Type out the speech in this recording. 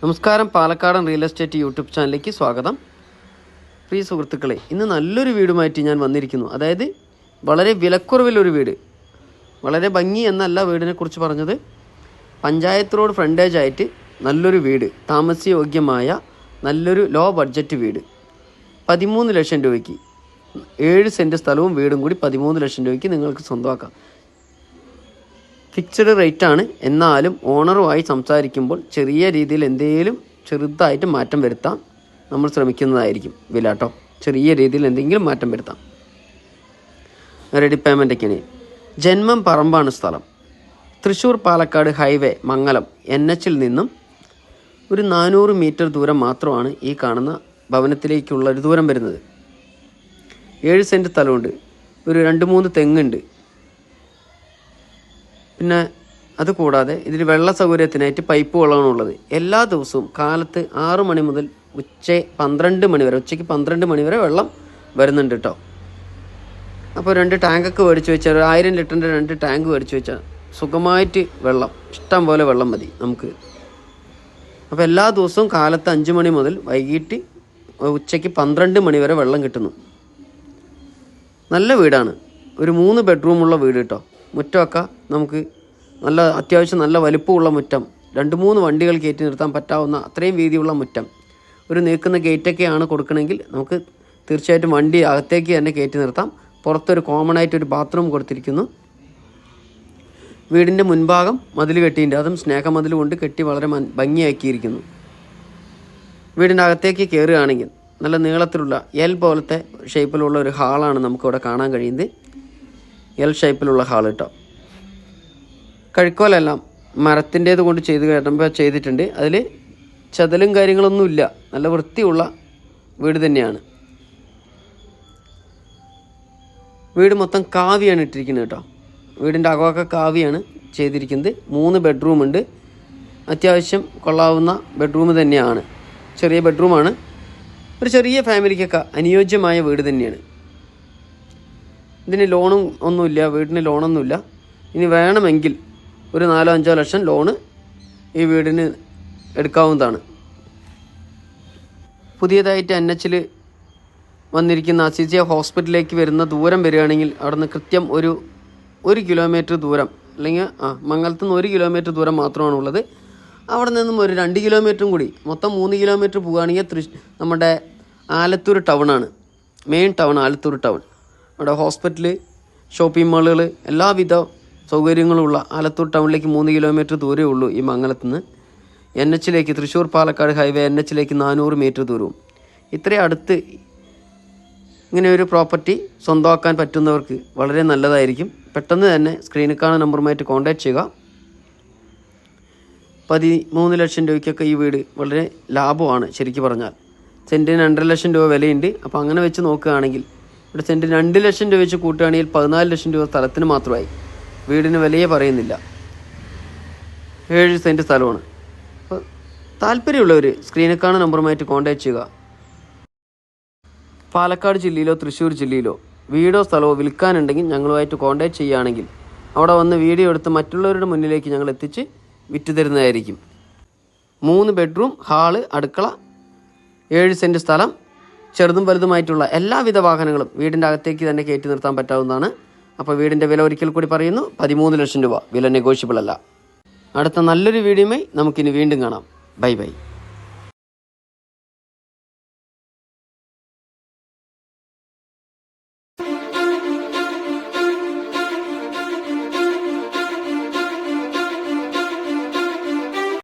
നമസ്കാരം, പാലക്കാടൻ real estate YouTube ചാനലിലേക്ക് സ്വാഗതം. പ്രിയ സുഹൃത്തുക്കളെ, ഇന്ന് നല്ലൊരു വീടുമായിട്ട് ഞാൻ വന്നിരിക്കുന്നു. അതായത് വളരെ വിലക്കുറവിലൊരു വീട്. വളരെ ഭംഗി എന്നല്ല വീടിനെ കുറിച്ച് പറഞ്ഞത്. പഞ്ചായത്ത് റോഡ് ഫ്രണ്ടേജ് ആയിട്ട് നല്ലൊരു വീട്, താമസയോഗ്യമായ നല്ലൊരു ലോ ബഡ്ജറ്റ് വീട്. 13 ലക്ഷം രൂപയ്ക്ക് 7 സെൻറ്റ് സ്ഥലവും വീടും കൂടി 13 ലക്ഷം രൂപയ്ക്ക് നിങ്ങൾക്ക് സ്വന്തമാക്കാം. ഫിക്സഡ് റേറ്റാണ്. എന്നാലും ഓണറുമായി സംസാരിക്കുമ്പോൾ ചെറിയ രീതിയിൽ എന്തെങ്കിലും ചെറുതായിട്ട് മാറ്റം വരുത്താൻ നമ്മൾ ശ്രമിക്കുന്നതായിരിക്കും വില കേട്ടോ. ചെറിയ രീതിയിൽ എന്തെങ്കിലും മാറ്റം വരുത്താം. റെഡി പേയ്മെൻറ്റൊക്കെയാണ്. ജന്മം പറമ്പാണ് സ്ഥലം. തൃശ്ശൂർ പാലക്കാട് ഹൈവേ മംഗലം NH നിന്നും ഒരു 400 മീറ്റർ ദൂരം മാത്രമാണ് ഈ കാണുന്ന ഭവനത്തിലേക്കുള്ള ഒരു ദൂരം വരുന്നത്. 7 സെൻറ്റ് സ്ഥലമുണ്ട്. ഒരു 2-3 തെങ്ങുണ്ട്. പിന്നെ അതുകൂടാതെ ഇതിൽ വെള്ള സൗകര്യത്തിനായിട്ട് പൈപ്പ് വെള്ളമാണുള്ളത്. എല്ലാ ദിവസവും കാലത്ത് 6 മണി മുതൽ ഉച്ചയ്ക്ക് 12 മണി വരെ വെള്ളം വരുന്നുണ്ട് കേട്ടോ. അപ്പോൾ 2 ടാങ്കൊക്കെ മേടിച്ച് വെച്ചാൽ, 1000 ലിറ്ററിൻ്റെ 2 ടാങ്ക് മേടിച്ച് വെച്ചാൽ സുഖമായിട്ട് വെള്ളം, ഇഷ്ടം പോലെ വെള്ളം മതി നമുക്ക്. അപ്പോൾ എല്ലാ ദിവസവും കാലത്ത് 5 മണി മുതൽ വൈകിട്ട് ഉച്ചയ്ക്ക് 12 മണി വരെ വെള്ളം കിട്ടുന്നു. നല്ല വീടാണ്. ഒരു 3 ബെഡ്റൂമുള്ള വീട് കേട്ടോ. മുറ്റമൊക്കെ നമുക്ക് നല്ല അത്യാവശ്യം നല്ല വലിപ്പമുള്ള മുറ്റം. 2-3 വണ്ടികൾ കയറ്റി നിർത്താൻ പറ്റാവുന്ന അത്രയും വീതിയുള്ള മുറ്റം. ഒരു നീക്കുന്ന ഗേറ്റൊക്കെയാണ് കൊടുക്കണമെങ്കിൽ നമുക്ക് തീർച്ചയായിട്ടും വണ്ടി അകത്തേക്ക് തന്നെ കയറ്റി നിർത്താം. പുറത്തൊരു കോമൺ ആയിട്ടൊരു ബാത്റൂം കൊടുത്തിരിക്കുന്നു. വീടിൻ്റെ മുൻഭാഗം മതിൽ കെട്ടിയിട്ടുണ്ട്. അതും സ്നേഹമതിൽ കൊണ്ട് കെട്ടി വളരെ ഭംഗിയാക്കിയിരിക്കുന്നു. വീടിൻ്റെ അകത്തേക്ക് കയറുകയാണെങ്കിൽ നല്ല നീളത്തിലുള്ള L പോലത്തെ ഷേപ്പിലുള്ള ഒരു ഹാളാണ് നമുക്കിവിടെ കാണാൻ കഴിയുന്നത്. L ഷേപ്പിലുള്ള ഹാൾ കേട്ടോ. കഴുക്കോലെല്ലാം മരത്തിൻ്റേത് കൊണ്ട് ചെയ്തിട്ടുണ്ട്. അതിൽ ചതലും കാര്യങ്ങളൊന്നുമില്ല. നല്ല വൃത്തിയുള്ള വീട് തന്നെയാണ്. വീട് മൊത്തം കാവിയാണ് ഇട്ടിരിക്കുന്നത് കേട്ടോ. വീടിൻ്റെ അകമൊക്കെ കാവിയാണ് ചെയ്തിരിക്കുന്നത്. 3 ബെഡ്റൂമുണ്ട്. അത്യാവശ്യം കൊള്ളാവുന്ന ബെഡ്റൂം തന്നെയാണ്. ചെറിയ ബെഡ്റൂമാണ്. ഒരു ചെറിയ ഫാമിലിക്കൊക്കെ അനുയോജ്യമായ വീട് തന്നെയാണ്. ഇതിന് ലോണും ഒന്നുമില്ല. വീടിന് ലോണൊന്നുമില്ല. ഇനി വേണമെങ്കിൽ ഒരു 4-5 ലക്ഷം ലോണ് ഈ വീടിന് എടുക്കാവുന്നതാണ്. പുതിയതായിട്ട് NH വന്നിരിക്കുന്ന അസിസിയ ഹോസ്പിറ്റലിലേക്ക് വരുന്ന ദൂരം വരികയാണെങ്കിൽ അവിടെ നിന്ന് കൃത്യം ഒരു 1 കിലോമീറ്റർ ദൂരം, അല്ലെങ്കിൽ മംഗലത്തു നിന്ന് 1 കിലോമീറ്റർ ദൂരം മാത്രമാണുള്ളത്. അവിടെ നിന്നും ഒരു 2 കിലോമീറ്ററും കൂടി, മൊത്തം 3 കിലോമീറ്റർ പോവുകയാണെങ്കിൽ നമ്മുടെ ആലത്തൂർ ടൗണാണ്. Main town Alathur town. അവിടെ ഹോസ്പിറ്റല്, ഷോപ്പിംഗ് മാളുകൾ, എല്ലാവിധ സൗകര്യങ്ങളുള്ള ആലത്തൂർ ടൗണിലേക്ക് 3 കിലോമീറ്റർ ദൂരമേ ഉള്ളൂ ഈ മംഗലത്ത് നിന്ന്. NH Thrissur Palakkad highway NH 400 metre ദൂരവും. ഇത്രയും അടുത്ത് ഇങ്ങനെ ഒരു പ്രോപ്പർട്ടി സ്വന്തമാക്കാൻ പറ്റുന്നവർക്ക് വളരെ നല്ലതായിരിക്കും. പെട്ടെന്ന് തന്നെ സ്ക്രീനിൽ കാണുന്ന നമ്പറുമായിട്ട് കോൺടാക്റ്റ് ചെയ്യുക. 13 ലക്ഷം രൂപയ്ക്കൊക്കെ ഈ വീട് വളരെ ലാഭമാണ്. ശരിക്കും പറഞ്ഞാൽ സെൻറ്റിന് 2.5 ലക്ഷം രൂപ വിലയുണ്ട്. അപ്പോൾ അങ്ങനെ വെച്ച് നോക്കുകയാണെങ്കിൽ ഇവിടെ സെൻറ്റിന് 2 ലക്ഷം രൂപ വെച്ച് കൂട്ടുകയാണെങ്കിൽ 14 ലക്ഷം രൂപ സ്ഥലത്തിന് മാത്രമായി. വീടിന് വിലയെ പറയുന്നില്ല. 7 സെൻറ്റ് സ്ഥലമാണ്. അപ്പോൾ താല്പര്യമുള്ളവർ സ്ക്രീനിൽ കാണുന്ന നമ്പറുമായിട്ട് കോൺടാക്റ്റ് ചെയ്യുക. പാലക്കാട് ജില്ലയിലോ തൃശ്ശൂർ ജില്ലയിലോ വീടോ സ്ഥലമോ വിൽക്കാനുണ്ടെങ്കിൽ ഞങ്ങളുമായിട്ട് കോൺടാക്റ്റ് ചെയ്യുകയാണെങ്കിൽ അവിടെ വന്ന് വീഡിയോ എടുത്ത് മറ്റുള്ളവരുടെ മുന്നിലേക്ക് ഞങ്ങൾ എത്തിച്ച് വിറ്റ് തരുന്നതായിരിക്കും. 3 ബെഡ്റൂം, ഹാള്, അടുക്കള, 7 സെൻറ്റ് സ്ഥലം, ചെറുതും വലുതുമായിട്ടുള്ള എല്ലാവിധ വാഹനങ്ങളും വീടിൻ്റെ അകത്തേക്ക് തന്നെ കയറ്റി നിർത്താൻ പറ്റാവുന്നതാണ്. അപ്പോൾ വീടിൻ്റെ വില ഒരിക്കൽ കൂടി പറയുന്നു, 13 ലക്ഷം രൂപ. വില നെഗോഷ്യബിൾ അല്ല. അടുത്ത നല്ലൊരു വീഡിയോയുമായി നമുക്കിനി വീണ്ടും കാണാം. Bye bye.